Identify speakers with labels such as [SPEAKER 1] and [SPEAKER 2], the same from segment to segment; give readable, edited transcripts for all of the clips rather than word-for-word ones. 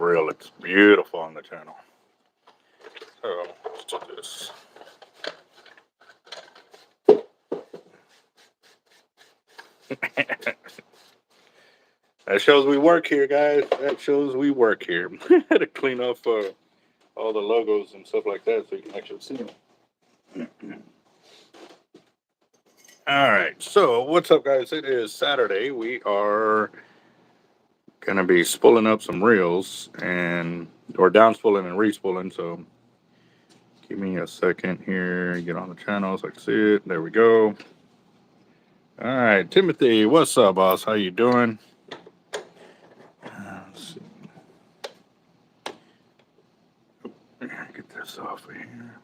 [SPEAKER 1] reel. It's beautiful on the channel. So let's do this. That shows we work here, guys. That shows we work here. Had to clean off all the logos and stuff like that so you can actually see them. All right, so what's up, guys? It is Saturday. We are gonna be spooling up some reels or down spooling and re-spooling. So give me a second here. Get on the channel so I can see it. There we go. All right, Timothy, what's up, boss? How you doing? Let's see. Get this off of here.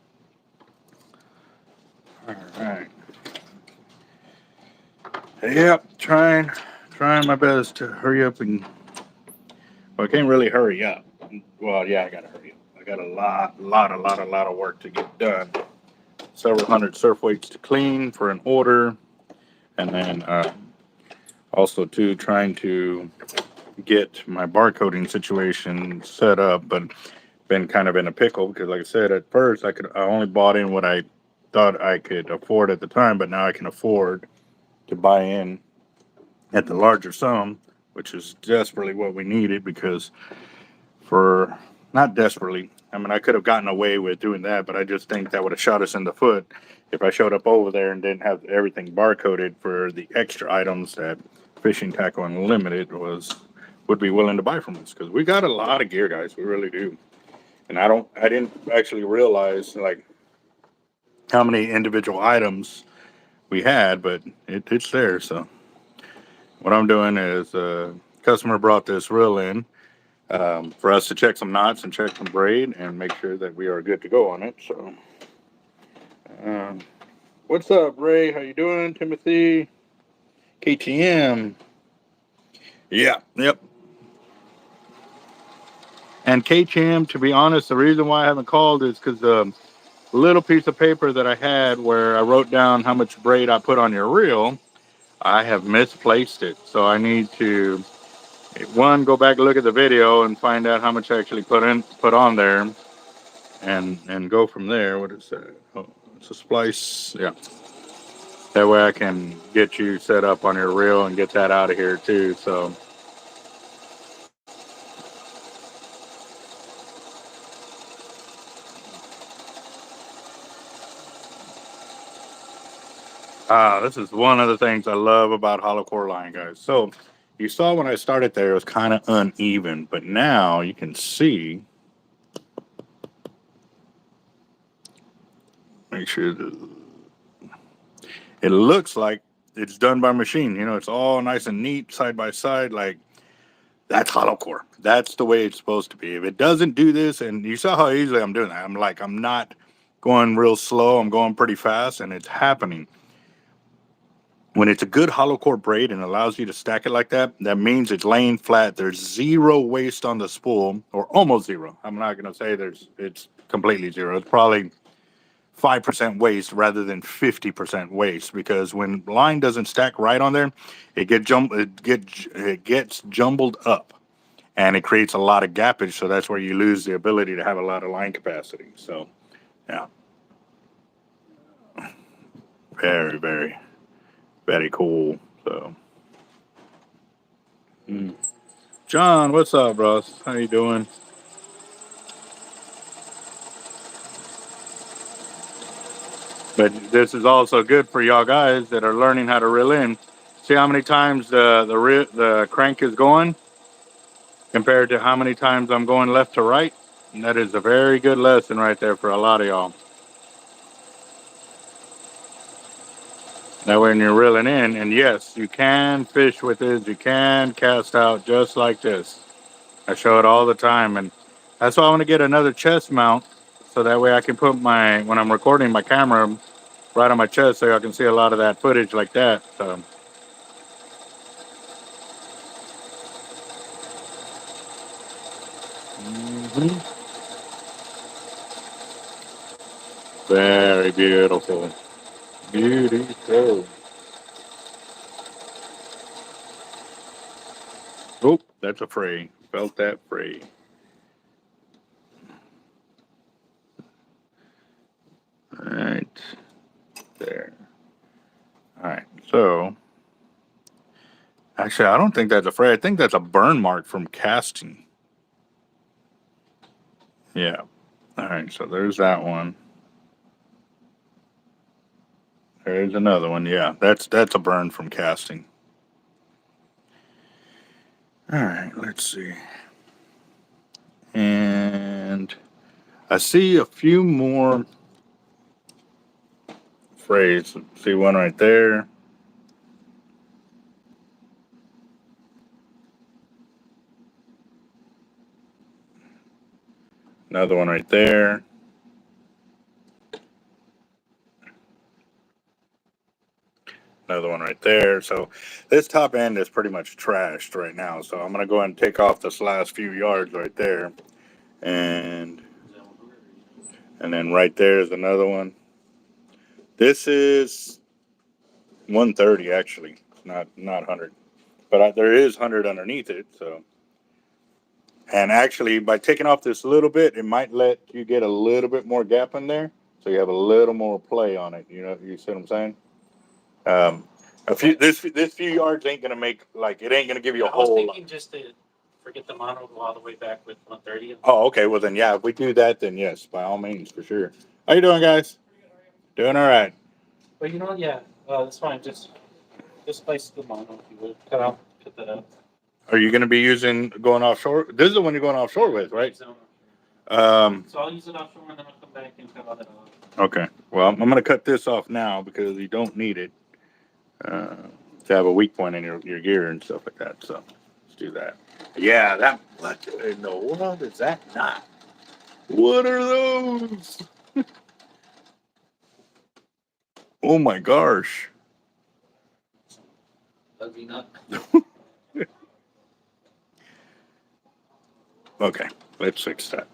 [SPEAKER 1] All right. Yep, trying my best to hurry up and. Well, I can't really hurry up. Well, yeah, I gotta hurry up. I got a lot of work to get done. Several hundred surf weights to clean for an order, and then also too trying to get my barcoding situation set up, but been kind of in a pickle because, like I said, at first I only bought in what I thought I could afford at the time, but now I can afford to buy in at the larger sum, which is desperately what we needed, because not desperately, I mean, I could have gotten away with doing that, but I just think that would have shot us in the foot if I showed up over there and didn't have everything barcoded for the extra items that Fishing Tackle Unlimited would be willing to buy from us, because we got a lot of gear, guys. We really do. And I didn't actually realize like how many individual items we had, but it's there. So what I'm doing is customer brought this reel in for us to check some knots and check some braid and make sure that we are good to go on it. So what's up, Ray? How you doing? Timothy? KTM? Yeah, yep. And KTM, to be honest, the reason why I haven't called is because the little piece of paper that I had where I wrote down how much braid I put on your reel, I have misplaced it. So I need to, one, go back and look at the video and find out how much I actually put on there, and go from there. What is that? Oh, it's a splice. Yeah. That way I can get you set up on your reel and get that out of here too. So. This is one of the things I love about hollow core line, guys. So you saw when I started there, it was kind of uneven, but now you can see. Make sure it looks like it's done by machine. You know, it's all nice and neat side by side. Like, that's hollow core. That's the way it's supposed to be. If it doesn't do this, and you saw how easily I'm doing that. I'm not going real slow. I'm going pretty fast, and it's happening. When it's a good hollow core braid and allows you to stack it like that, that means it's laying flat. There's zero waste on the spool, or almost zero. I'm not going to say it's completely zero. It's probably 5% waste rather than 50% waste, because when line doesn't stack right on there, it gets jumbled up, and it creates a lot of gappage. So that's where you lose the ability to have a lot of line capacity. So, yeah, very, very, very cool. So, John, what's up, bro? How you doing? But this is also good for y'all guys that are learning how to reel in. See how many times the crank is going compared to how many times I'm going left to right? And that is a very good lesson right there for a lot of y'all. That way when you're reeling in, and yes, you can fish with it, you can cast out just like this. I show it all the time, and that's why I want to get another chest mount, so that way I can put when I'm recording my camera right on my chest, so I can see a lot of that footage like that. So. Very beautiful. Beautiful. Oh, that's a fray. Felt that fray. So, actually, I don't think that's a fray. I think that's a burn mark from casting. Yeah. All right, so there's that one. There's another one. Yeah, that's a burn from casting. All right, let's see. And I see a few more frays. See one right there. Another one right there. Another one right there. So this top end is pretty much trashed right now. So I'm going to go ahead and take off this last few yards right there. And then right there is another one. This is 130 actually, not 100. But there is 100 underneath it. So, and actually by taking off this little bit, it might let you get a little bit more gap in there. So you have a little more play on it. You know, you see what I'm saying? This few yards ain't gonna make, like, it ain't gonna give you a whole. I was thinking
[SPEAKER 2] just to forget the mono, go all the way back with 130.
[SPEAKER 1] Oh, okay. Well then, yeah. If we do that, then yes, by all means, for sure. How you doing, guys? Doing all right.
[SPEAKER 2] But you know what? Yeah, that's fine. Just place the mono if you would. Cut that out.
[SPEAKER 1] Are you gonna be going offshore? This is the one you're going offshore with, right?
[SPEAKER 2] So I'll use it offshore and then I'll come back and cut all that off.
[SPEAKER 1] Okay. Well, I'm gonna cut this off now because you don't need it. To have a weak point in your gear and stuff like that. So let's do that. Yeah, that. What in the world is that not? What are those? Oh my gosh.
[SPEAKER 2] Ugly nut.
[SPEAKER 1] Okay, let's fix that.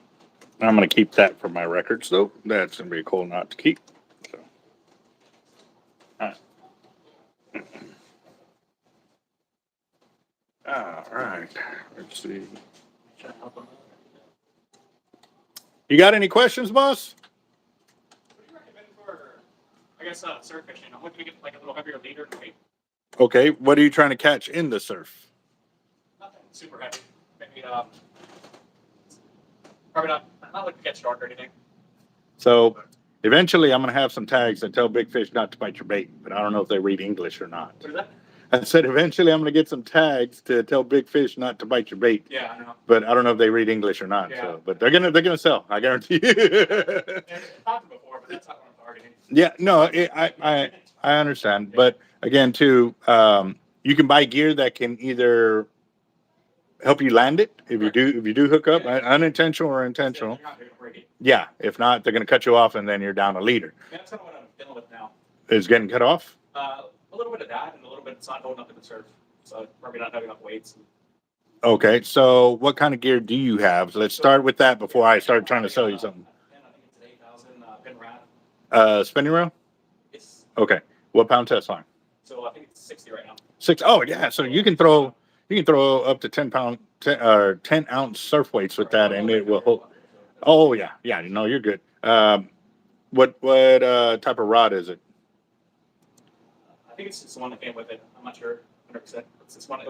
[SPEAKER 1] I'm gonna keep that for my records though. That's gonna be a cool knot to keep. So. All right. All right, let's see. You got any questions, boss?
[SPEAKER 2] What do you recommend for, I guess, surf fishing? I'm looking to get like a little heavier leader. Right?
[SPEAKER 1] Okay, what are you trying to catch in the surf?
[SPEAKER 2] Nothing super heavy. Maybe probably not looking to catch shark or anything.
[SPEAKER 1] So eventually, I'm gonna have some tags that tell big fish not to bite your bait, but I don't know if they read English or not.
[SPEAKER 2] What is that?
[SPEAKER 1] I said eventually I'm going to get some tags to tell big fish not to bite your bait.
[SPEAKER 2] Yeah, I know.
[SPEAKER 1] But I don't know if they read English or not. Yeah. So, but they're gonna sell. I guarantee you.
[SPEAKER 2] I've talked before, but that's not what I'm targeting.
[SPEAKER 1] Yeah, no, I understand. But again, too, you can buy gear that can either help you land it if you do hook up, unintentional or intentional. Yeah, if not, they're going to cut you off, and then you're down a leader.
[SPEAKER 2] Yeah, that's kind of what I'm dealing with now.
[SPEAKER 1] Is getting cut off?
[SPEAKER 2] A little bit of that, and a little bit it's not holding up in the surf, so probably not having enough weights.
[SPEAKER 1] Okay, so what kind of gear do you have? So let's start with that before I start trying to sell you something.
[SPEAKER 2] I think it's an 8,000 pin rad.
[SPEAKER 1] Spinning reel?
[SPEAKER 2] Yes.
[SPEAKER 1] Okay. What pound test line?
[SPEAKER 2] So I think it's 60 right now.
[SPEAKER 1] 6. Oh yeah. So you can throw up to 10 ounce surf weights with that, and it will hold. Oh yeah, yeah. No, you're good. What type of rod is it?
[SPEAKER 2] I think it's the one that came with it. I'm not sure 100%. It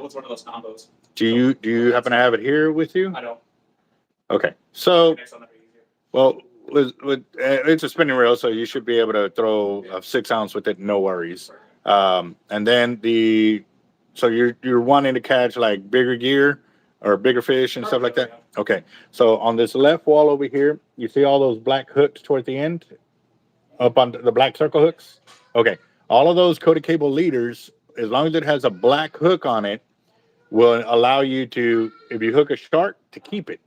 [SPEAKER 2] was one of those combos.
[SPEAKER 1] Do you happen to have it here with you?
[SPEAKER 2] I don't.
[SPEAKER 1] Okay. So, well, it's a spinning reel, so you should be able to throw a 6 ounce with it, no worries. And then so you're wanting to catch like bigger gear or bigger fish and stuff like that. Yeah. Okay. So on this left wall over here, you see all those black hooks toward the end, up on the black circle hooks. Okay. All of those coated cable leaders, as long as it has a black hook on it, will allow you to, if you hook a shark, to keep it,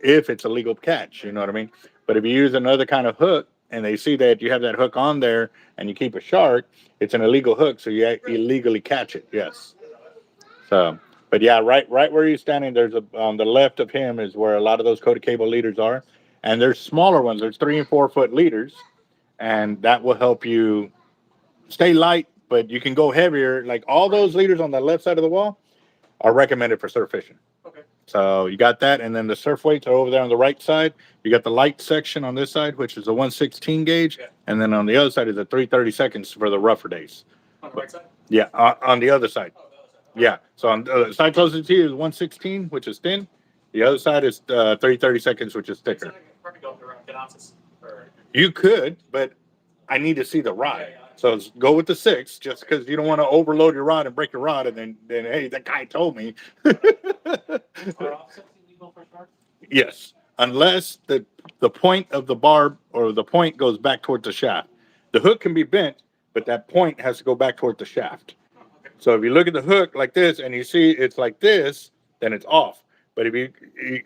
[SPEAKER 1] if it's a legal catch, you know what I mean? But if you use another kind of hook and they see that you have that hook on there and you keep a shark, it's an illegal hook, so you illegally catch it, yes. So, but yeah, right where you're standing, on the left of him is where a lot of those coated cable leaders are. And there's smaller ones, there's 3 and 4 foot leaders, and that will help you stay light, but you can go heavier. Like all those leaders on the left side of the wall are recommended for surf fishing. Okay. So you got that, and then the surf weights are over there on the right side. You got the light section on this side, which is a 116 gauge, and then on the other side is a 332 for the rougher days.
[SPEAKER 2] On the right side?
[SPEAKER 1] Yeah, on the other side. Yeah. So on the side closest to you is 116, which is thin. The other side is 30 seconds, which is thicker. You could, but I need to see the rod. So go with the 6, just because you don't want to overload your rod and break your rod, and then hey, that guy told me. Yes, unless the point of the barb or the point goes back towards the shaft. The hook can be bent, but that point has to go back towards the shaft. So if you look at the hook like this and you see it's like this, then it's off. But if you,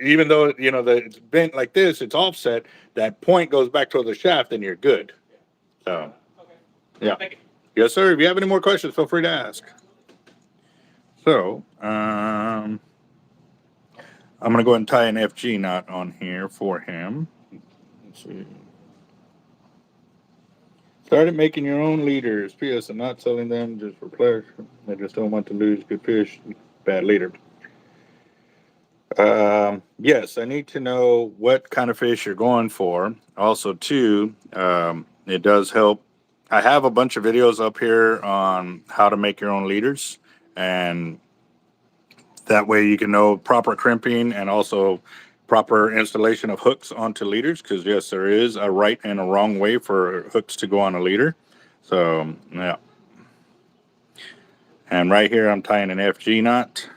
[SPEAKER 1] even though it's bent like this, it's offset. That point goes back toward the shaft, then you're good. So, yeah, yes, sir. If you have any more questions, feel free to ask. So, I'm gonna go ahead and tie an FG knot on here for him. Let's see. Started making your own leaders. P.S. I'm not selling them just for pleasure. I just don't want to lose good fish. Bad leader. Yes, I need to know what kind of fish you're going for. Also, too, it does help. I have a bunch of videos up here on how to make your own leaders, and that way you can know proper crimping and also proper installation of hooks onto leaders. Because yes, there is a right and a wrong way for hooks to go on a leader. So yeah, and right here I'm tying an FG knot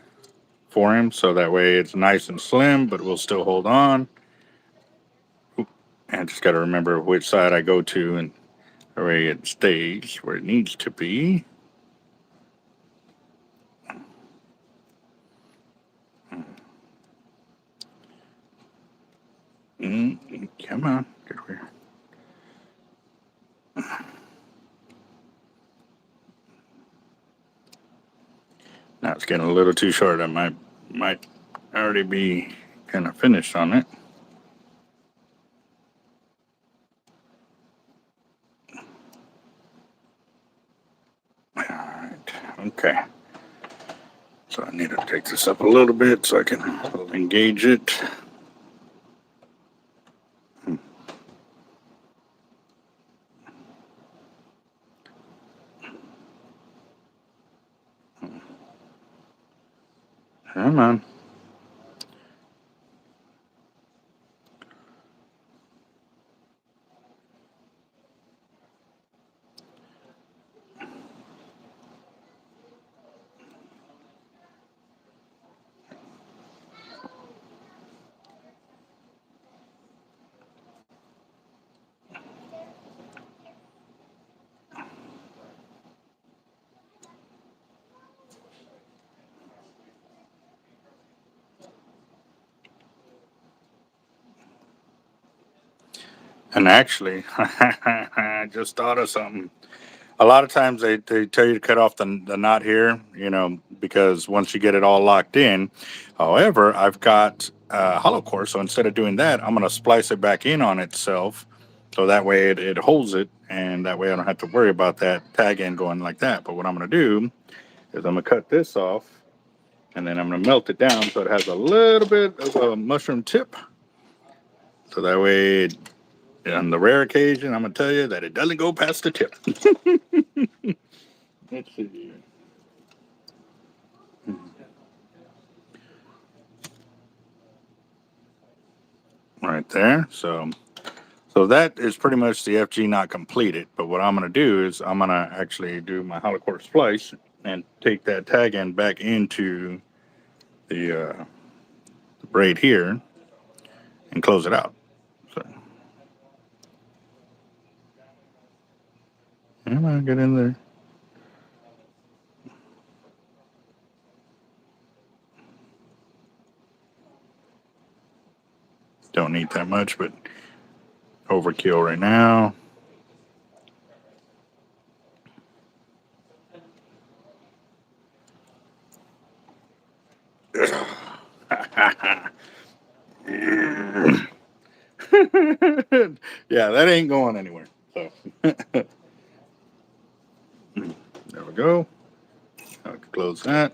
[SPEAKER 1] for him, so that way it's nice and slim, but we'll still hold on. And just got to remember which side I go to, and that way it stays where it needs to be. Come on, get over here. Now it's getting a little too short. I might already be kind of finished on it. All right, okay. So I need to take this up a little bit so I can engage it. Come on. And actually, I just thought of something. A lot of times they tell you to cut off the knot here, because once you get it all locked in. However, I've got hollow core, so instead of doing that, I'm going to splice it back in on itself. So that way it holds it, and that way I don't have to worry about that tag end going like that. But what I'm going to do is I'm going to cut this off, and then I'm going to melt it down so it has a little bit of a mushroom tip. So that way, on the rare occasion, I'm going to tell you that it doesn't go past the tip. Let's see. Right there. So that is pretty much the FG not completed. But what I'm going to do is I'm going to actually do my hollow core splice and take that tag end back into the braid here and close it out. So, come on, get in there. Don't need that much, but overkill right now. Yeah, that ain't going anywhere. So there we go. I can close that.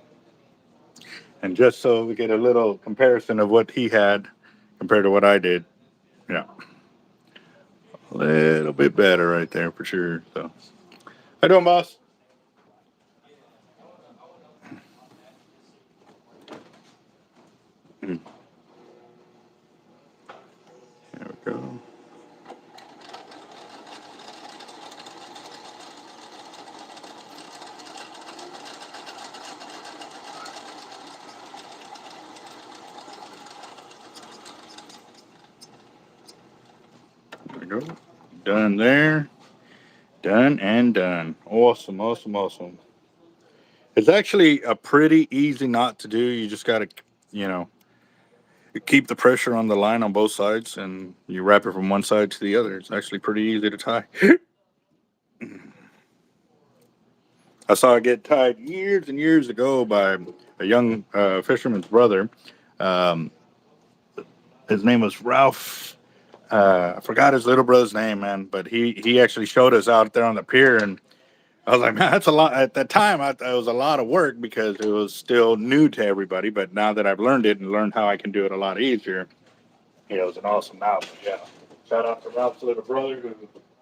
[SPEAKER 1] And just so we get a little comparison of what he had compared to what I did, yeah, a little bit better right there for sure. So, how you doing, boss? go. Done there. Done and done. Awesome, awesome, awesome. It's actually a pretty easy knot to do. You just got to, you know, keep the pressure on the line on both sides, and you wrap it from one side to the other. It's actually pretty easy to tie. I saw it get tied years and years ago by a young fisherman's brother. Um, his name was Ralph. I forgot his little brother's name, man, but he actually showed us out there on the pier, and I was like, man, that's a lot. At that time, it was a lot of work because it was still new to everybody. But now that I've learned it and learned how I can do it a lot easier, it was an awesome knot. But yeah, shout out to Ralph's little brother who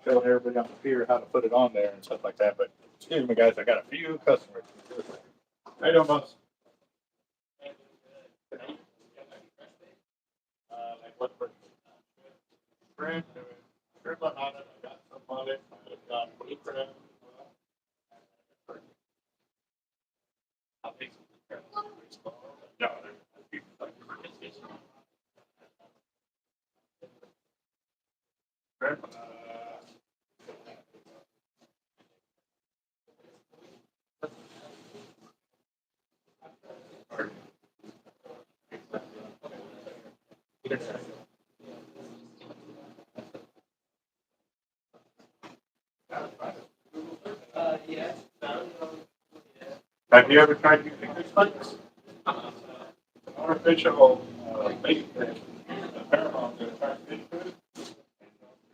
[SPEAKER 1] showed everybody on the pier how to put it on there and stuff like that. But excuse me, guys, I got a few customers. How you doing, boss? Like what for? Shrimp, shrimp on it. I got some on it. I got blue crab. I'll take some crab. No, they're like shrimp. Yeah. Have you ever tried using fish spikes? Artificial bait fish. The pheromone to attract fish to it. You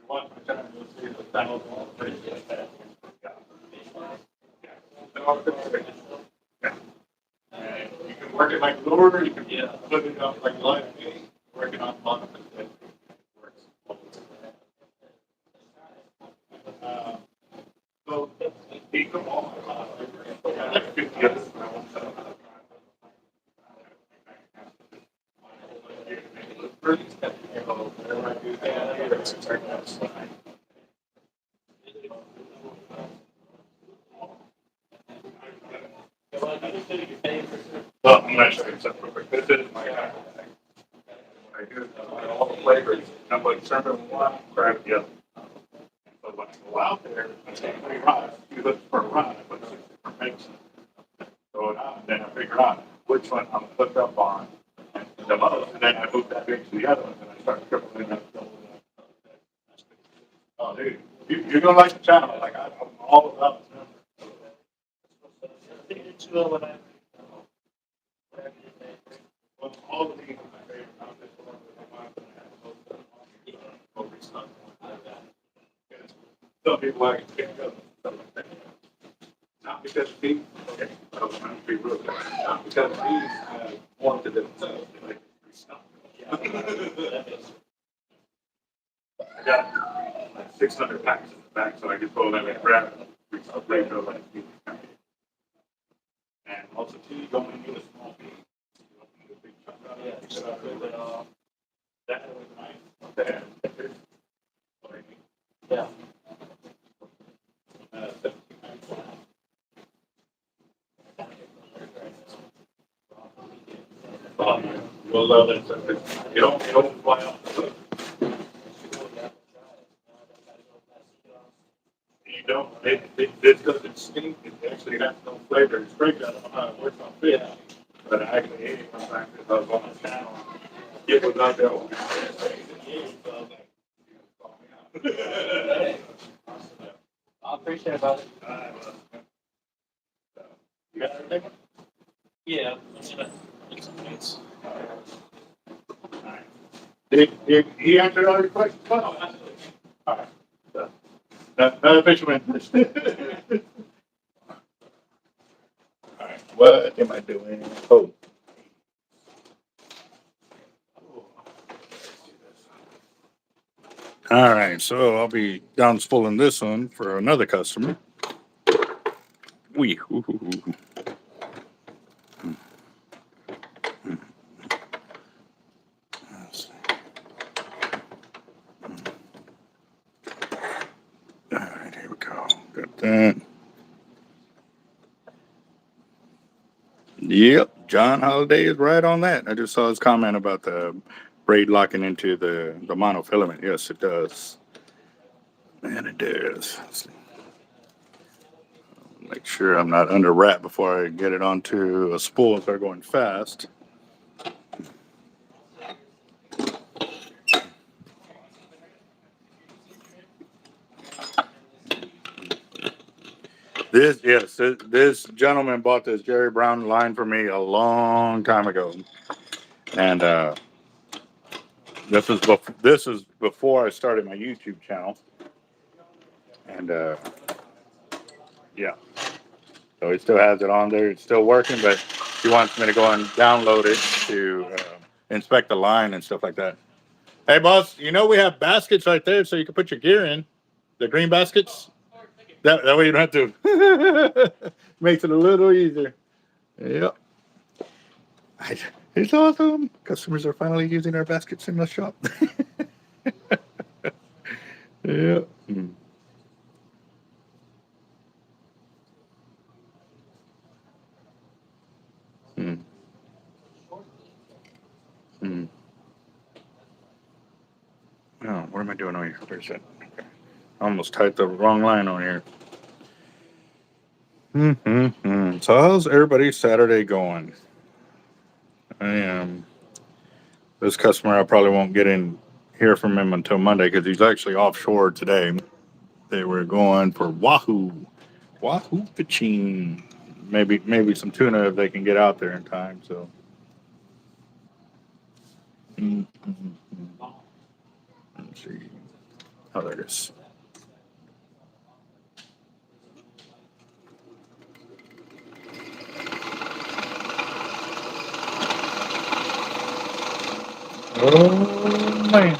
[SPEAKER 1] watch my channel, you'll see the thousands of fish like that. Yeah. And you can work it like lure, you can put it up like live bait, work it on bottom of it. Works. So, keep them all. Like 50 others. Well, I'm not sure except for quick. This is my kind of thing. What I do is I buy all the flavors. I'm like serving one, grab the other. So when I go out there, I take 3 rods. You look for a rod, I put 6 different mixes. Throw it out, and then I figure out which one I'm hooked up on the most, and then I move that mix to the other one, and I start tripling up. Oh, dude, you're gonna like the channel. Like I'm all about it. Well, all of these are my favorite. Some people like to pick up stuff like that. Not because these, okay, I'm trying to be real. Not because these wanted themselves. They like free stuff. I got like 600 packs in the back, so I can pull them and grab them. Free stuff later, like and also too, you don't need a small piece. You don't need a big chunk out of it. You should have that was nice. There. Yeah. We'll love it. You don't fly off the hook. You don't. It doesn't stink. It actually has no flavor. It's great. I don't know how it works on fish, but I actually ate it one time because I was on the channel. It was not that one. I appreciate about it. You got everything? Yeah. Did he answer all your questions? Oh, absolutely. All right. So, another fisherman. All right. What am I doing? Oh. All right. So I'll be down spooling this one for another customer. Wee. All right, here we go. Got that. Yep, John Holiday is right on that. I just saw his comment about the braid locking into the monofilament. Yes, it does. And it is. Let's see. Make sure I'm not under wrap before I get it onto a spool and start going fast. This gentleman bought this Jerry Brown line for me a long time ago, and this is before I started my YouTube channel, and yeah, so he still has it on there. It's still working, but he wants me to go and download it to inspect the line and stuff like that. Hey, boss, you know we have baskets right there, so you can put your gear in. The green baskets. That way you don't have to. Makes it a little easier. Yep. It's awesome. Customers are finally using our baskets in the shop. Yeah. Mm. Mm. Mm. Oh, what am I doing on here? Where's that? Okay. I almost typed the wrong line on here. Mm-hmm. So how's everybody's Saturday going? I am. This customer, I probably won't get in hear from him until Monday because he's actually offshore today. They were going for wahoo fishing. Maybe some tuna if they can get out there in time. So. Mm-hmm. Let's see. Oh, there it is. Oh man.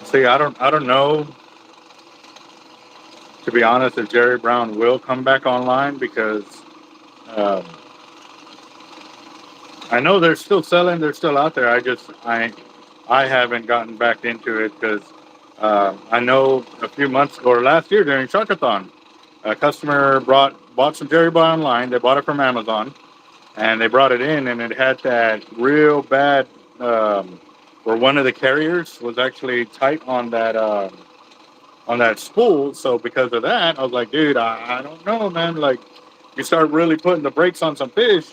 [SPEAKER 1] See, I don't know. To be honest, if Jerry Brown will come back online because um, I know they're still selling, they're still out there. I haven't gotten back into it because I know a few months ago or last year during Sharkathon, a customer bought some Jerry Brown online. They bought it from Amazon and they brought it in, and it had that real bad where one of the carriers was actually tight on that spool. So because of that, I was like, dude, I don't know, man. Like, you start really putting the brakes on some fish,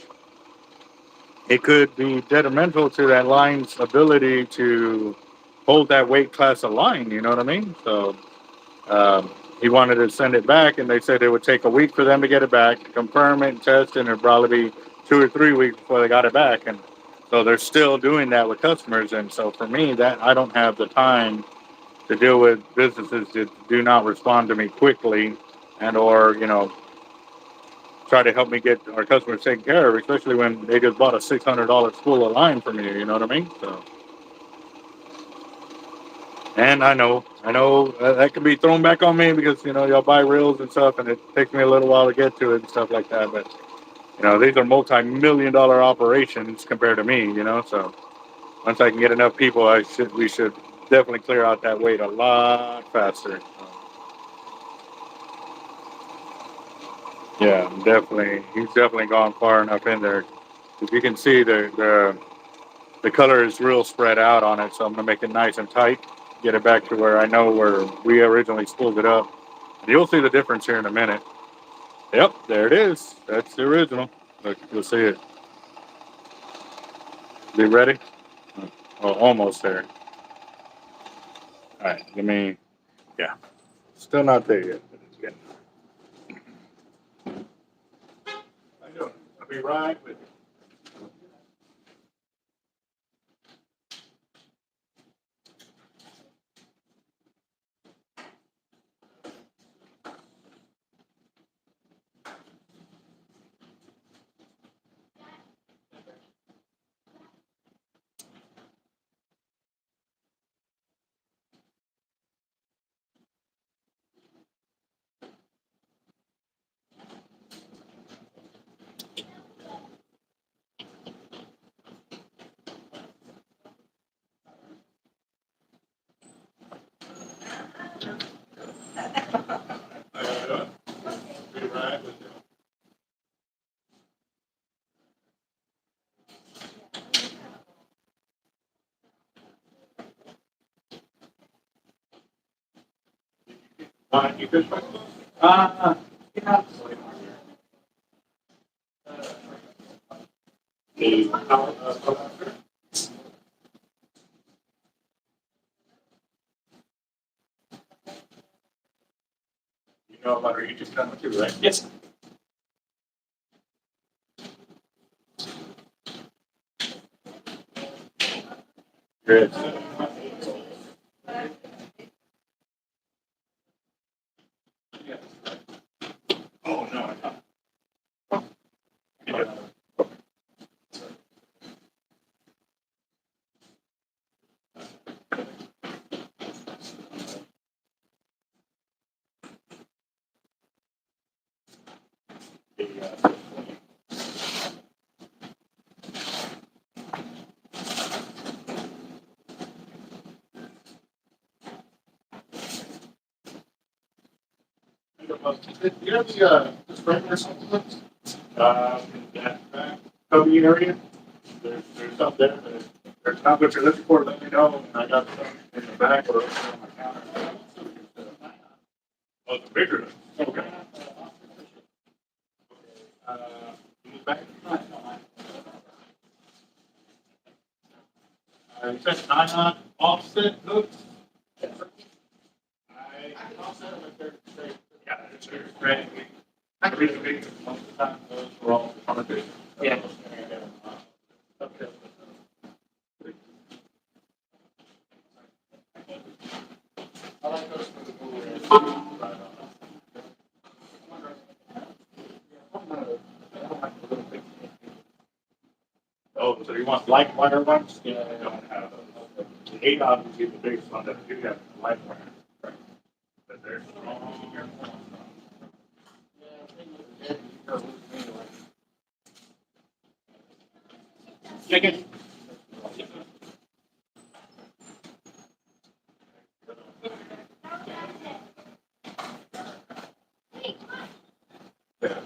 [SPEAKER 1] it could be detrimental to that line's ability to hold that weight class of line. You know what I mean? So he wanted to send it back, and they said it would take a week for them to get it back, confirm it, and test, and it'd probably be 2 or 3 weeks before they got it back. And so they're still doing that with customers. And so for me, that I don't have the time to deal with businesses that do not respond to me quickly and or try to help me get our customers taken care of, especially when they just bought a $600 spool of line from me. You know what I mean? So, and I know that can be thrown back on me because y'all buy reels and stuff, and it takes me a little while to get to it and stuff like that. But these are multi-million-dollar operations compared to me. So once I can get enough people, we should definitely clear out that weight a lot faster. Yeah, definitely. He's definitely gone far enough in there. If you can see the color is real spread out on it, so I'm gonna make it nice and tight. Get it back to where I know where we originally spooled it up. And you'll see the difference here in a minute. Yep, there it is. That's the original. Look, you'll see it. Be ready? Oh, almost there. All right, yeah. Still not there yet. But it's getting. How you doing? I'll be right with you. You fish by?
[SPEAKER 2] Yeah.
[SPEAKER 1] The you know about our YouTube channel too, right?
[SPEAKER 2] Yes.
[SPEAKER 1] Good. Oh, no, I thought. Yeah. You have the sprinkler supplements? That back Cody area? There's some there, but there's not what you're looking for, let me know, and I got some in the back or on my counter. Oh, the bigger ones, okay. In the back? You said nylon offset hooks? I offset them if they're straight. Yeah, it's straight. I really think most of the time those were all artificial.
[SPEAKER 2] Yeah.
[SPEAKER 1] Okay. I like those for the cooler. Oh, so you want light wire ones? Yeah, I don't have those. The 8 obviously the biggest one that do have light wire. Right. But they're strong.
[SPEAKER 2] Chicken.
[SPEAKER 1] Yeah. Yeah.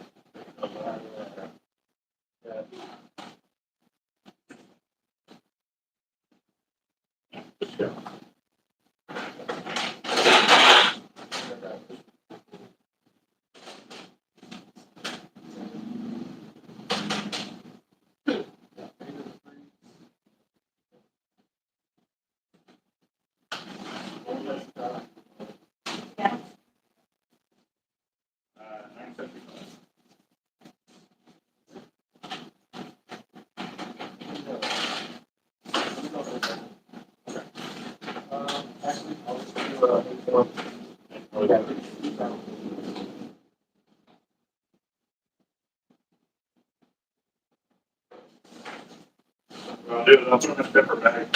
[SPEAKER 1] Well, dude, I'm gonna step her back.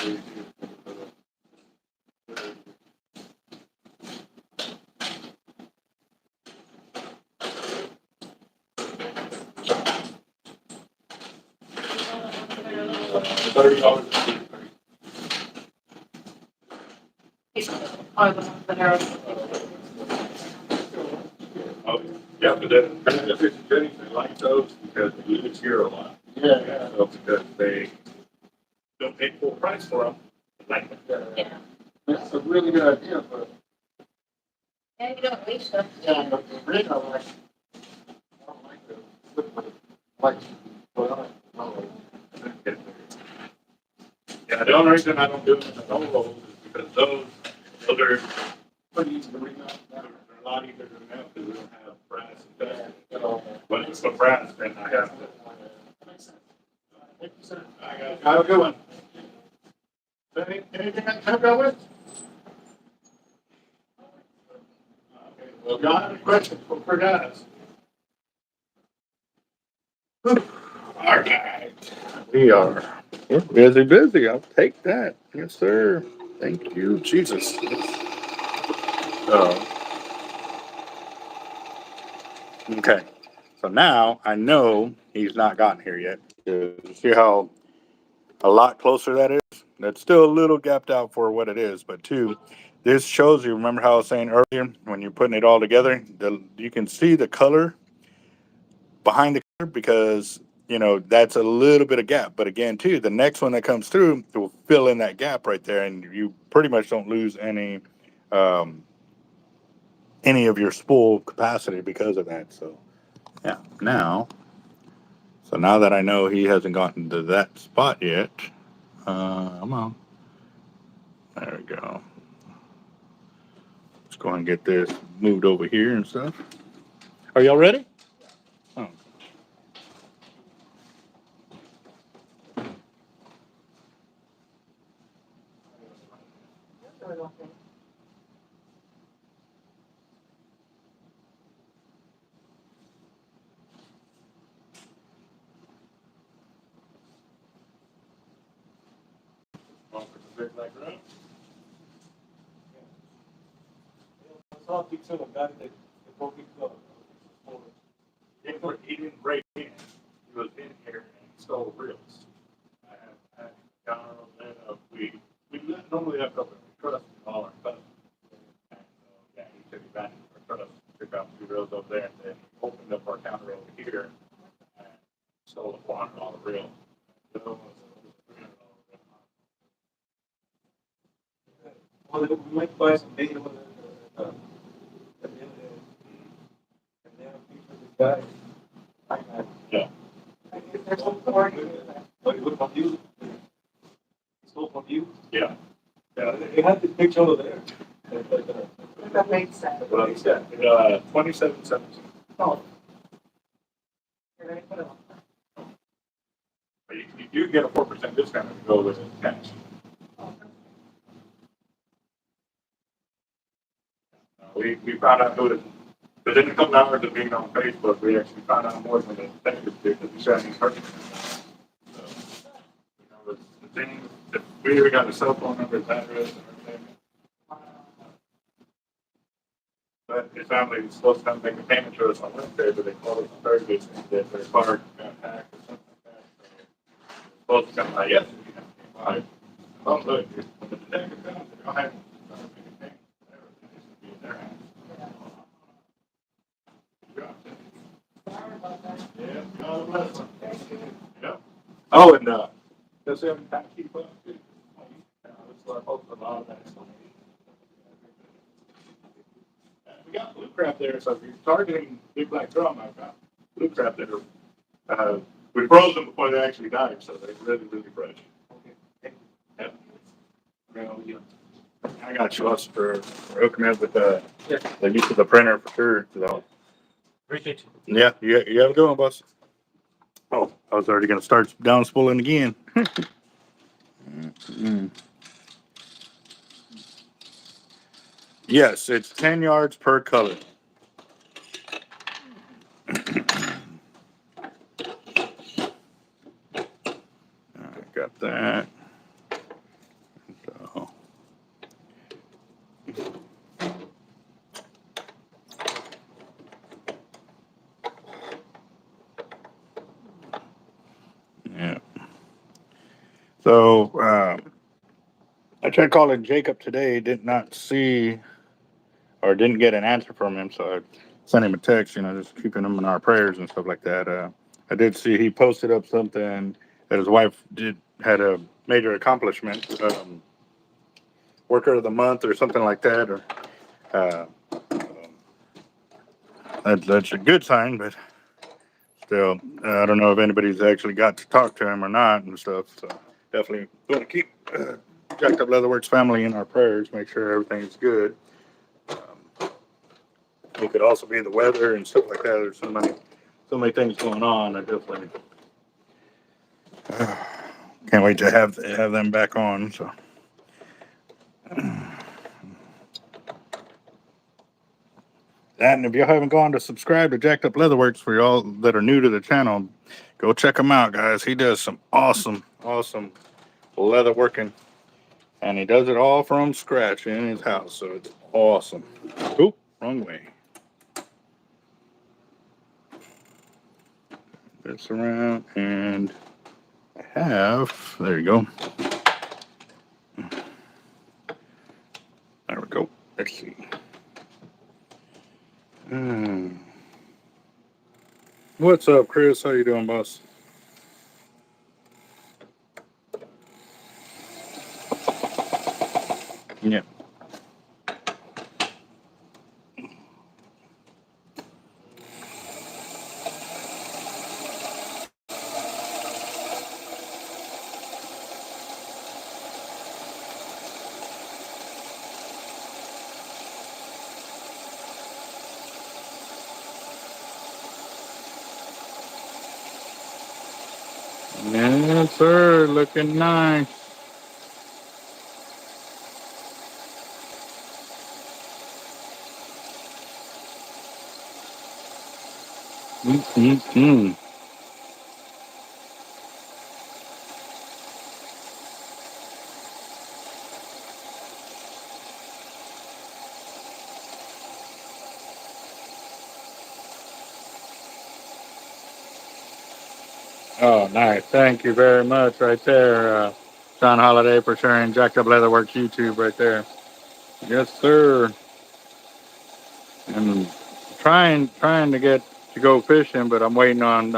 [SPEAKER 1] $30.
[SPEAKER 3] Oh, the ones that are.
[SPEAKER 1] Oh, yeah, but then, if it's Jenny, they like those because they use here a lot. Yeah. So because they don't pay full price for them. Like,
[SPEAKER 3] Yeah.
[SPEAKER 1] that's a really good idea, but.
[SPEAKER 3] Yeah, you don't waste them.
[SPEAKER 1] Yeah, but the rig, I like, I don't like the, like, well, yeah, the only reason I don't do it in the Loco is because those are pretty easy to remount. They're a lot easier to remount because we don't have brass and that. But if it's for brass, then I have to. Thank you, sir. I got it. Have a good one. Anything I can help you with? Okay, well, if y'all have any questions for guys? All right. We're busy. I'll take that. Yes, sir. Thank you, Jesus. Uh, okay. So now I know he's not gotten here yet. You see how a lot closer that is? That's still a little gapped out for what it is. But two, this shows you, remember how I was saying earlier, when you're putting it all together, you can see the color behind the curve because that's a little bit of gap. But again, too, the next one that comes through will fill in that gap right there, and you pretty much don't lose any any of your spool capacity because of that. So yeah, now that I know he hasn't gotten to that spot yet, come on. There we go. Let's go and get this moved over here and stuff. Are y'all ready? Oh. He didn't break in. He was in here and stole reels. We normally have to trust in all our stuff. And so, yeah, he took advantage of our trust, took out 2 reels over there, and then opened up our counter over here and stole a $400 reel.
[SPEAKER 4] Well, we might buy some data with it. Guy.
[SPEAKER 1] Yeah.
[SPEAKER 3] There's some board.
[SPEAKER 4] But it was from you. Stole from you.
[SPEAKER 1] Yeah. Yeah.
[SPEAKER 4] They had the picture over there.
[SPEAKER 3] That makes sense.
[SPEAKER 1] What is that? 27.17.
[SPEAKER 3] Oh. You're ready to put it on.
[SPEAKER 1] But you do get a 4% discount if you go with it cash. We found out who it, within a couple hours of being on Facebook, we actually found out more than the detectives did because we shot these purchases. So, the thing, we even got the cell phone number, his address, and everything. But his family was supposed to come make a payment to us on Wednesday, but they called us on Thursday and said their card got hacked or something like that. So they were supposed to come by yesterday. Right. Oh, look, when the detective comes, they don't have to make a payment. Everything needs to be in their hands. Yeah, God bless them. Yeah. Oh, and does he have any time to keep up? So I hope a lot of that is going to be. We got blue crab there, so if you're targeting big black drum, I've got blue crab that are, we froze them before they actually died, so they're really, really fresh. Yeah. I got you us for hooking me up with the use of the printer for sure. So.
[SPEAKER 2] Appreciate you.
[SPEAKER 1] Yeah, you have a good one, boss. Oh, I was already going to start down spooling again. Yes, it's 10 yards per color. I got that. So. Yeah. So I tried calling Jacob today, did not see or didn't get an answer from him, so I sent him a text, just keeping him in our prayers and stuff like that. I did see he posted up something that his wife had a major accomplishment, worker of the month or something like that, or uh, that's a good sign, but still, I don't know if anybody's actually got to talk to him or not and stuff. So definitely going to keep Jacked Up Leatherworks family in our prayers, make sure everything's good. It could also be the weather and stuff like that. There's so many things going on. I definitely can't wait to have them back on. So. And if you haven't gone to subscribe to Jacked Up Leatherworks, for y'all that are new to the channel, go check him out, guys. He does some awesome leather working, and he does it all from scratch in his house, so it's awesome. Oop, wrong way. This around, and I have, there you go. There we go. Let's see. What's up, Chris? How you doing, boss? Yeah. Yes, sir. Looking nice. Mm-mm-mm. Oh, nice. Thank you very much right there, John Holiday, for sharing Jacked Up Leatherworks YouTube right there. Yes, sir. And trying to get to go fishing, but I'm waiting on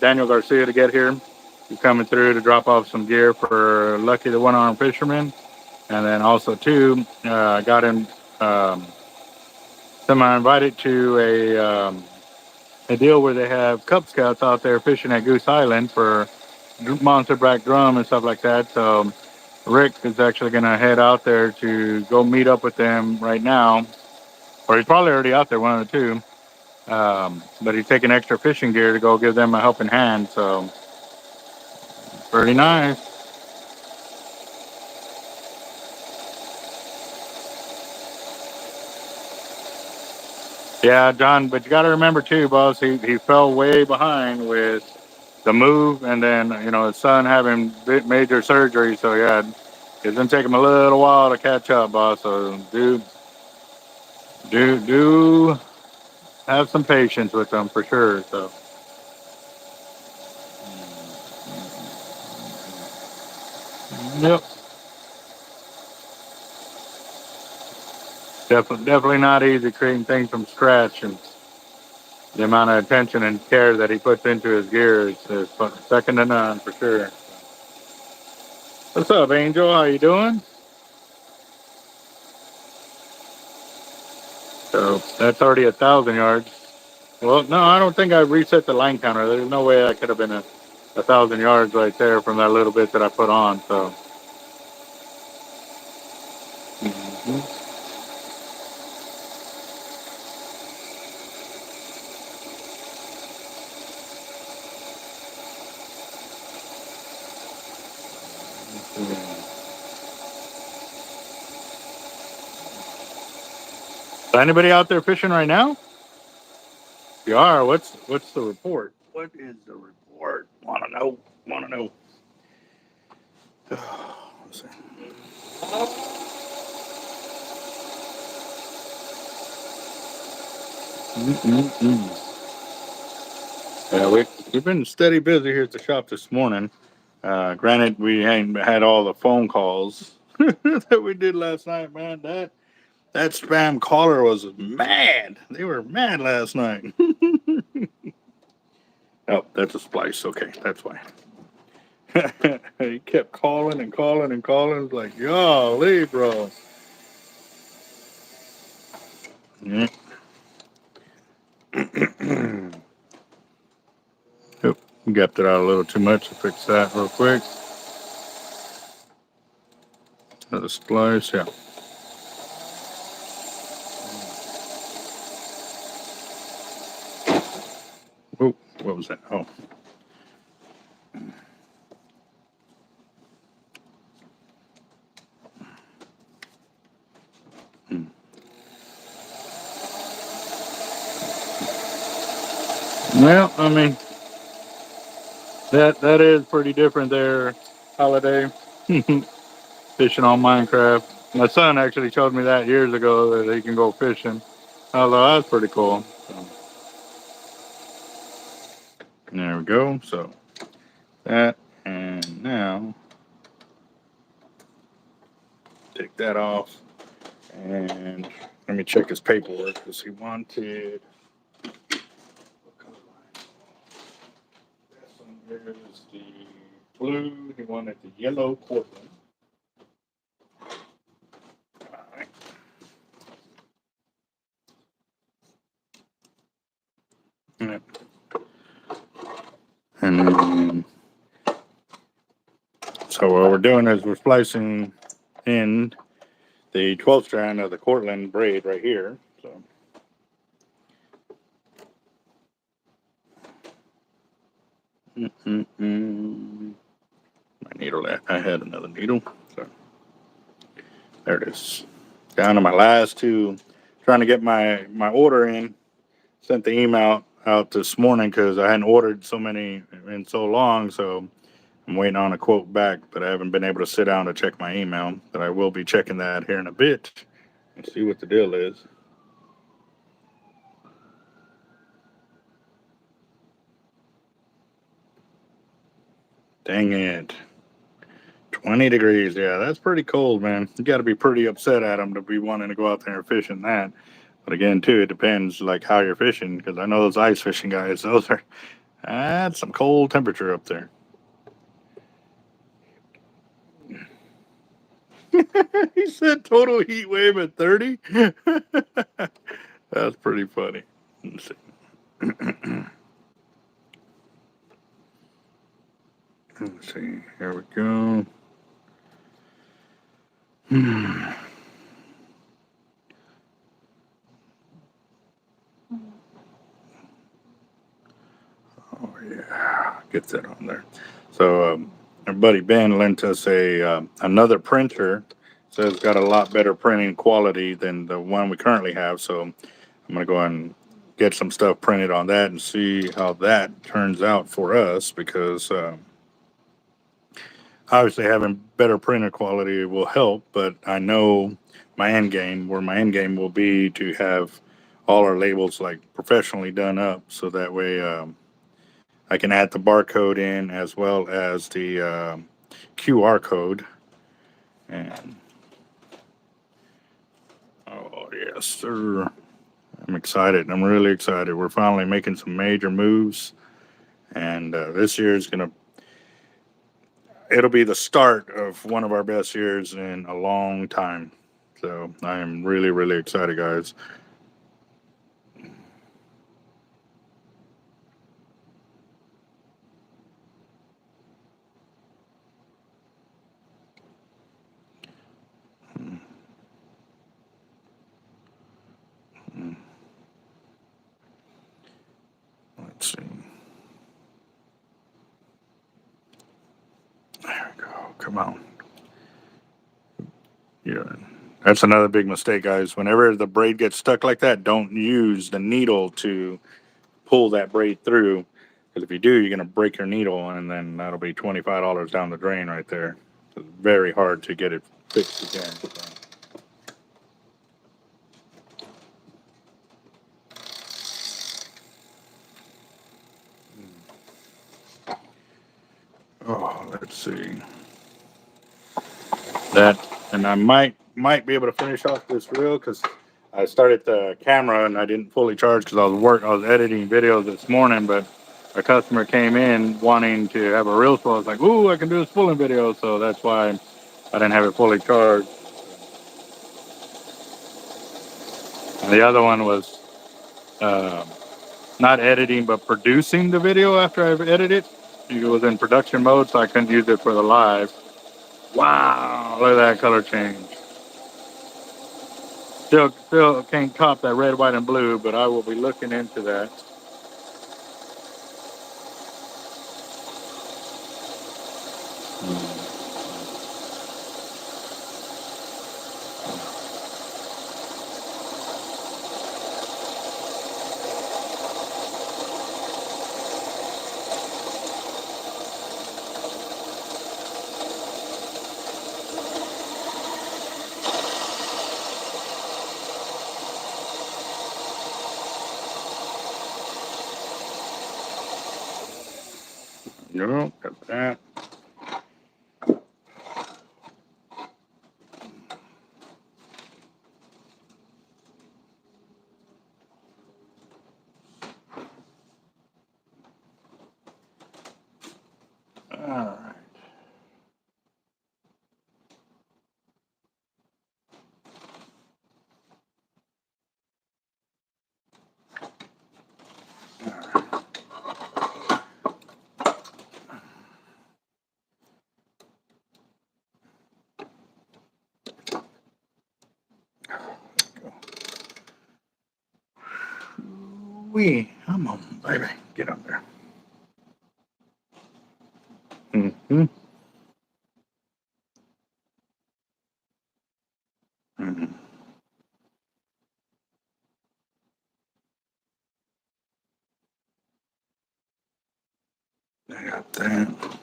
[SPEAKER 1] Daniel Garcia to get here. He's coming through to drop off some gear for Lucky the One-Armed Fisherman. And then also, too, got him semi-invited to a deal where they have Cub Scouts out there fishing at Goose Island for monster black drum and stuff like that. So Rick is actually going to head out there to go meet up with them right now, or he's probably already out there, one of the two. But he's taking extra fishing gear to go give them a helping hand. So pretty nice. Yeah, John, but you got to remember too, boss, he fell way behind with the move, and then, his son having major surgery. So, yeah, it's going to take him a little while to catch up, boss. So, do have some patience with them for sure. So, yep, definitely not easy creating things from scratch, and the amount of attention and care that he puts into his gear is second to none for sure. What's up, Angel? How you doing? So that's already 1,000 yards. Well, no, I don't think I reset the line counter. There's no way I could have been a 1,000 yards right there from that little bit that I put on. So, mhm. So anybody out there fishing right now? If you are, what's the report? What is the report? Want to know? Want to know? Let's see. Mm-mm-mm. Yeah, we've been steady busy here at the shop this morning. Granted, we ain't had all the phone calls that we did last night, man. That spam caller was mad. They were mad last night. Oh, that's a splice. Okay, that's why. He kept calling and calling and calling. It was like, golly, bro. Yeah. Oh, gapped it out a little too much. To fix that real quick. Another splice, yeah. Oh, what was that? Oh. Hmm. Well, I mean, that is pretty different there, Holiday. Fishing on Minecraft. My son actually showed me that years ago that he can go fishing. Although that's pretty cool. So, there we go. So that, and now take that off, and let me check his paperwork because he wanted. This one here is the blue. He wanted the yellow Portland. All right. Yeah. And then, so what we're doing is we're splicing in the 12th strand of the Cortland braid right here. So. Mm-mm-mm. needle. I had another needle. So there it is. Down to my last two. Trying to get my order in. Sent the email out this morning because I hadn't ordered so many in so long. So I'm waiting on a quote back, but I haven't been able to sit down to check my email. But I will be checking that here in a bit and see what the deal is. Dang it. 20 degrees. Yeah, that's pretty cold, man. You got to be pretty upset at them to be wanting to go out there and fish in that. But again, too, it depends like how you're fishing because I know those ice fishing guys, those are, that's some cold temperature up there. He said total heat wave at 30. That's pretty funny. Let's see. Let's see. Here we go. Oh yeah, get that on there. So our buddy Ben lent us another printer. So it's got a lot better printing quality than the one we currently have. So I'm gonna go and get some stuff printed on that and see how that turns out for us because obviously having better printer quality will help. But I know my end game, where my end game will be to have all our labels like professionally done up, so that way. I can add the barcode in as well as the QR code. And oh, yes, sir. I'm excited. I'm really excited. We're finally making some major moves. And this year is going to, it'll be the start of one of our best years in a long time. So I am really, really excited, guys. Let's see. There we go. Come on. Yeah. That's another big mistake, guys. Whenever the braid gets stuck like that, don't use the needle to pull that braid through. Because if you do, you're going to break your needle, and then that'll be $25 down the drain right there. It's very hard to get it fixed again. Oh, let's see. That, and I might be able to finish off this reel because I started the camera and I didn't fully charge because I was editing videos this morning, but a customer came in wanting to have a reel, so I was like, ooh, I can do a spooling video, so that's why I didn't have it fully charged. And the other one was not editing, but producing the video after I've edited. It was in production mode, so I couldn't use it for the live. Wow, look at that color change. Still can't cop that red, white, and blue, but I will be looking into that. No, got that. All right. Come on, baby, get up there. Mm-hmm. Mhm. I got that.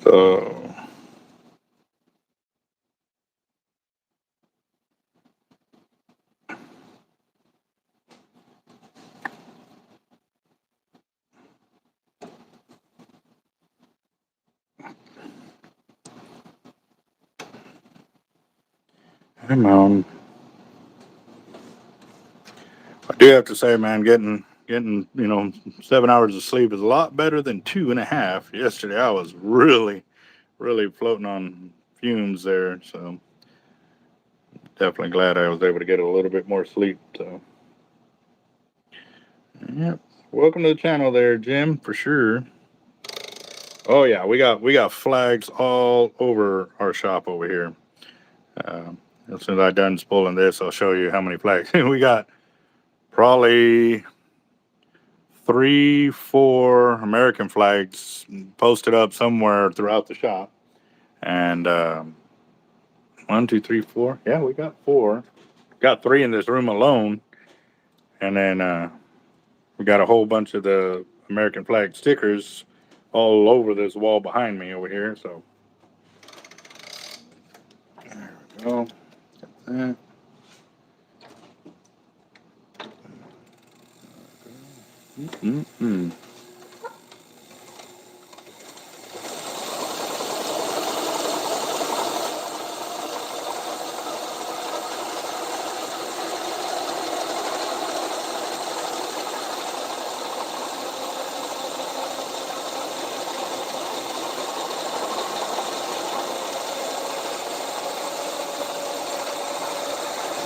[SPEAKER 1] So, come on. I do have to say, man, getting 7 hours of sleep is a lot better than 2.5. Yesterday, I was really floating on fumes there. So definitely glad I was able to get a little bit more sleep. So, yep. Welcome to the channel, there, Jim, for sure. Oh yeah, we got flags all over our shop over here. Uh, as soon as I done spooling this, I'll show you how many flags we got. Probably 3, 4 American flags posted up somewhere throughout the shop, and 1, 2, 3, 4. Yeah, we got 4. Got 3 in this room alone, and then we got a whole bunch of the American flag stickers all over this wall behind me over here. So there we go. That. Mm-mm.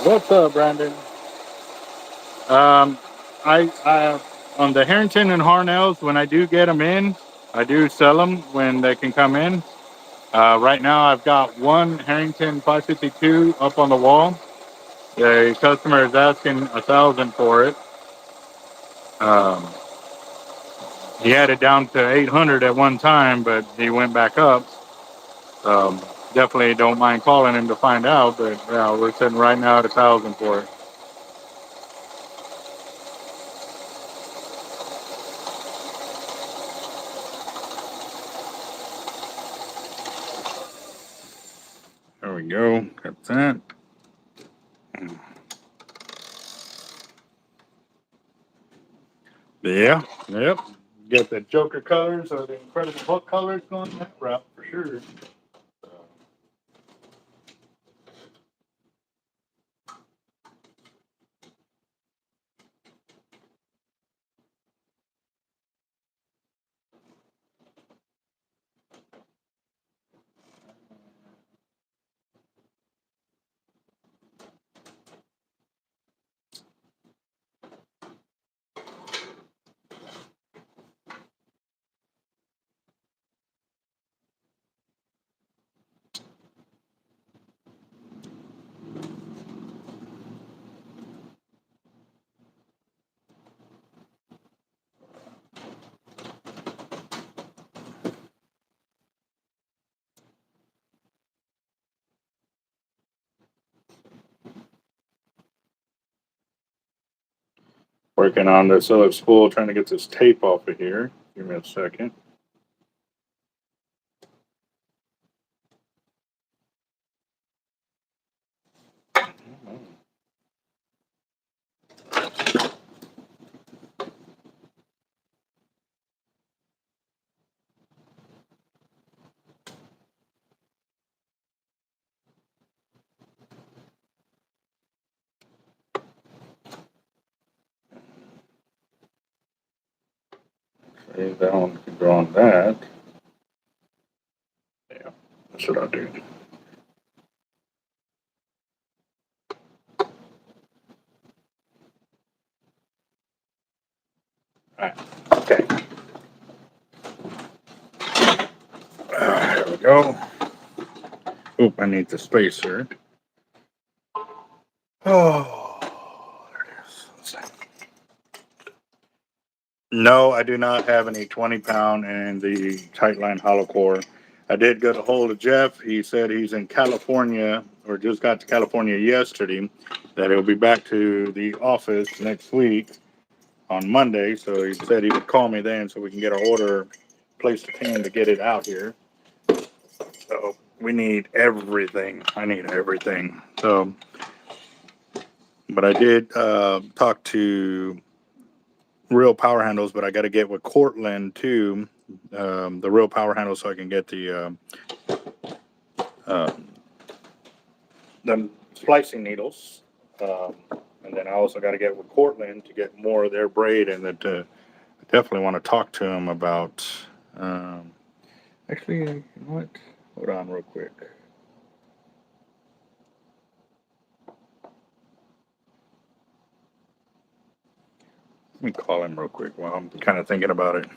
[SPEAKER 1] What's up, Brandon? Um, I on the Harrington and Harnells, when I do get them in, I do sell them when they can come in. Right now, I've got one Harrington 552 up on the wall. The customer is asking 1,000 for it. Um, he had it down to 800 at one time, but he went back up. Um, Definitely don't mind calling him to find out, but yeah, we're sitting right now at 1,000 for it. There we go. Got that. Yeah. Yep. Get the Joker colors or the Incredible Hulk colors going that route for sure. Working on this other spool, trying to get this tape off of here. Give me a second. Okay, that one can go on that. Yeah, that's what I'll do. Alright, okay. There we go. Oop, I need the spacer. Oh, there it is. Let's see. No, I do not have any 20-pound in the Tightline hollow core. I did get a hold of Jeff. He said he's in California, or just got to California yesterday, that he'll be back to the office next week on Monday. So he said he would call me then so we can get our order placed at hand to get it out here. So we need everything. I need everything. So, but I did talk to Real Power Handles, but I got to get with Cortland too, the Real Power Handles, so I can get the splicing needles. And then I also got to get with Cortland to get more of their braid, and that I definitely want to talk to him about. Actually, you know what? Hold on, real quick. Let me call him real quick while I'm kind of thinking about it.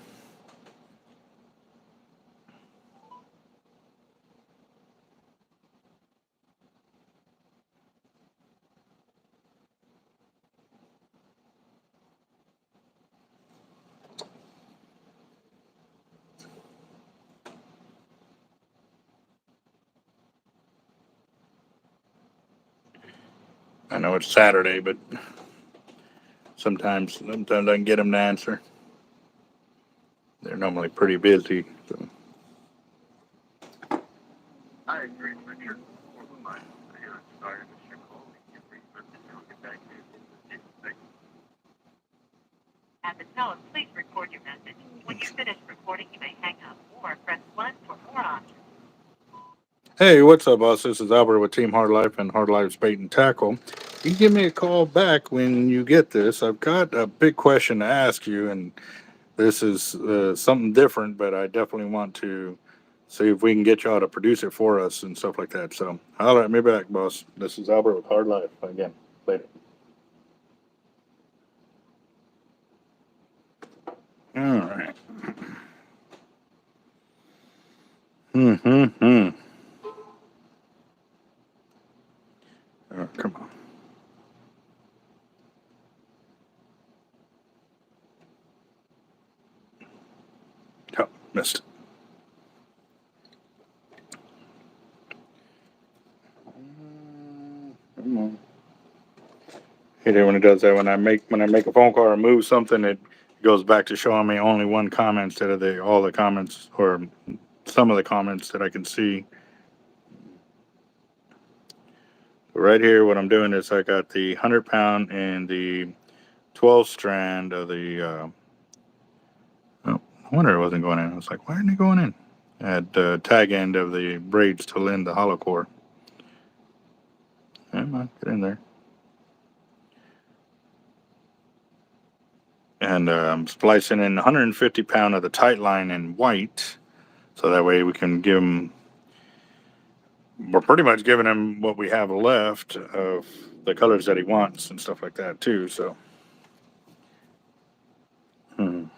[SPEAKER 1] I know it's Saturday, but sometimes I can get them to answer. They're normally pretty busy. So. I agree with your line. Sorry, Mr. Cole. Get back to
[SPEAKER 5] At the tone, please record your message. When you finish recording, you may hang up or press 1 for more options.
[SPEAKER 1] Hey, what's up, boss? This is Albert with Team Hard Life and Hard Life's Bait and Tackle. You can give me a call back when you get this. I've got a big question to ask you, and this is something different, but I definitely want to see if we can get y'all to produce it for us and stuff like that. So, holler at me back, boss. This is Albert with Hard Life. Again, later. All right. Hmm. Oh, come on. Oh, missed it. Come on. Hate it when it does that. When I make a phone call or move something, it goes back to showing me only one comment instead of all the comments, or some of the comments that I can see. Right here, what I'm doing is I got the 100-pound and the 12 strand of the. Oh, I wonder it wasn't going in. I was like, why aren't they going in? At the tag end of the braids to lend the hollow core. Come on, get in there. And I'm splicing in 150-pound of the tight line in white, so that way we can give them. We're pretty much giving him what we have left of the colors that he wants and stuff like that too. So. Go,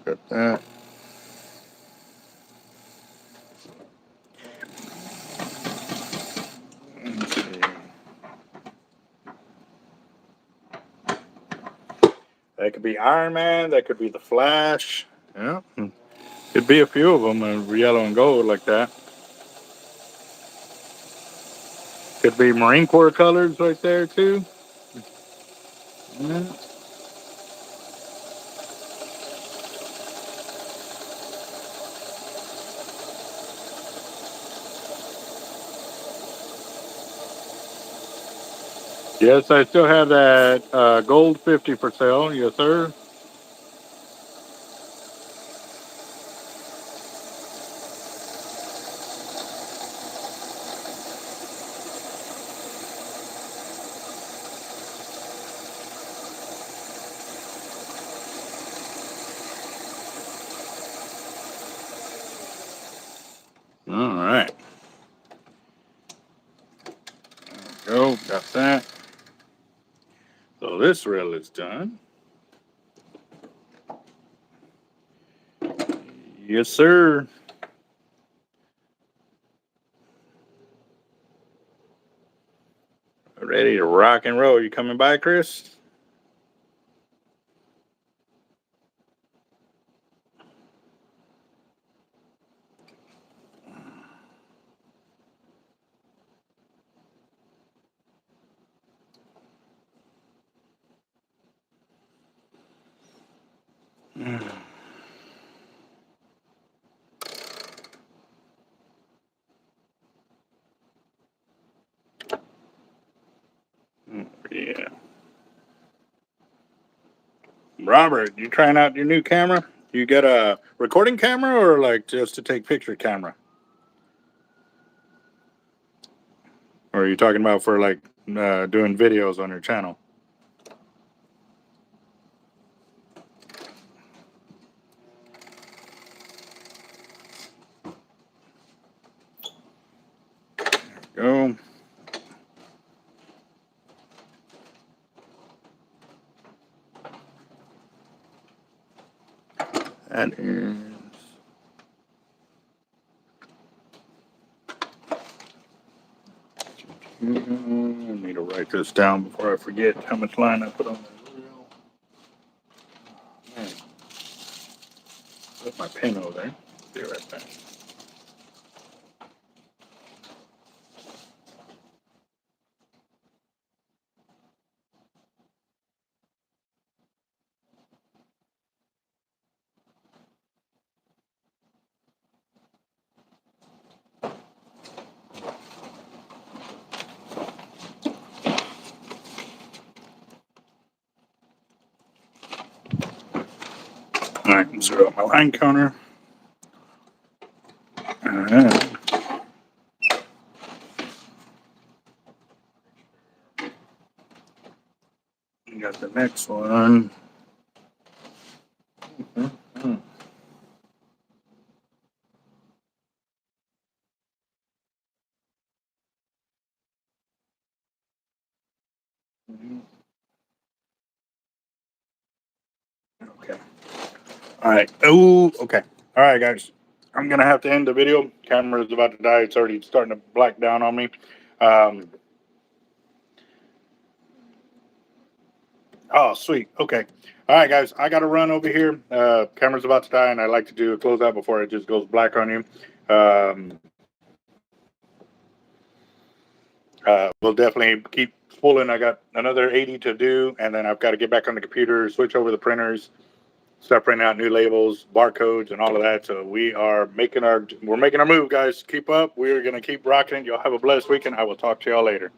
[SPEAKER 1] got that. Let's see. That could be Iron Man. That could be the Flash. Yeah, could be a few of them, yellow and gold like that. Could be Marine Corps colors right there too. Yeah. Yes, I still have that gold 50 for sale. Yes, sir. All right. Go, got that. So this reel is done. Yes, sir. Ready to rock and roll. You coming by, Chris? Yeah. Robert, you trying out your new camera? You got a recording camera or like just to take picture camera? Or are you talking about for like doing videos on your channel? Go. That is. I need to write this down before I forget how much line I put on the reel. Man, put my pen over there. Be right back. All right, zero out my line counter. All right. You got the next one. Mm-hmm. Okay. All right. Oh, okay. All right, guys. I'm gonna have to end the video. Camera's about to die. It's already starting to black down on me. Oh, sweet. Okay. All right, guys. I got to run over here. Camera's about to die, and I like to do a closeout before it just goes black on you. We'll definitely keep spooling. I got another 80 to do, and then I've got to get back on the computer, switch over the printers, start printing out new labels, barcodes, and all of that. So we're making our move, guys. Keep up. We're gonna keep rocking it. Y'all have a blessed weekend. I will talk to y'all later.